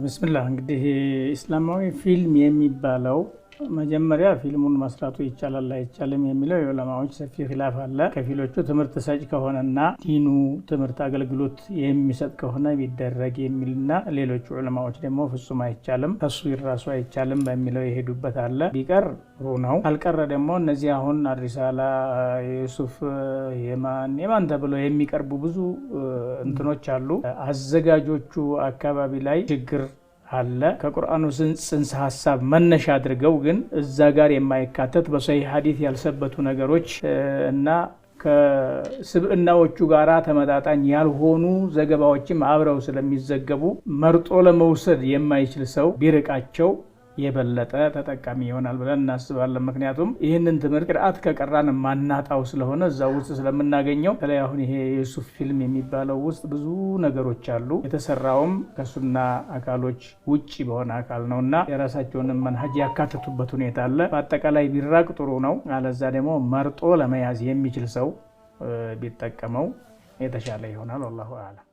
ብስምላህ እንግዲህ እስላማዊ ፊልም የሚባለው መጀመሪያ ፊልሙን መስራቱ ይቻላል አይቻልም የሚለው የዑለማዎች ሰፊ ኺላፍ አለ። ከፊሎቹ ትምህርት ሰጭ ከሆነና ዲኑ ትምህርት አገልግሎት የሚሰጥ ከሆነ ቢደረግ የሚልና ሌሎቹ ዑለማዎች ደግሞ ፍጹም አይቻልም ተስዊር ራሱ አይቻልም በሚለው የሄዱበት አለ። ቢቀር ጥሩ ነው። ካልቀረ ደግሞ እነዚህ አሁን አሪሳላ ዩሱፍ የማን ተብለው የሚቀርቡ ብዙ እንትኖች አሉ። አዘጋጆቹ አካባቢ ላይ ችግር አለ። ከቁርአኑ ጽንሰ ሐሳብ መነሻ አድርገው ግን እዛ ጋር የማይካተት በሰሂህ ሐዲስ ያልሰበቱ ነገሮች እና ከስብዕናዎቹ ጋራ ተመጣጣኝ ያልሆኑ ዘገባዎችም አብረው ስለሚዘገቡ መርጦ ለመውሰድ የማይችል ሰው ቢርቃቸው የበለጠ ተጠቃሚ ይሆናል ብለን እናስባለን። ምክንያቱም ይህንን ትምህርት ቅርአት ከቀራን ማናጣው ስለሆነ እዛ ውስጥ ስለምናገኘው። በተለይ አሁን ይሄ የሱፍ ፊልም የሚባለው ውስጥ ብዙ ነገሮች አሉ። የተሰራውም ከሱና አካሎች ውጪ በሆነ አካል ነውና የራሳቸውን መንሀጅ ያካተቱበት ሁኔታ አለ። በአጠቃላይ ቢራቅ ጥሩ ነው። አለዛ ደግሞ መርጦ ለመያዝ የሚችል ሰው ቢጠቀመው የተሻለ ይሆናል። ወላሁ አዕለም።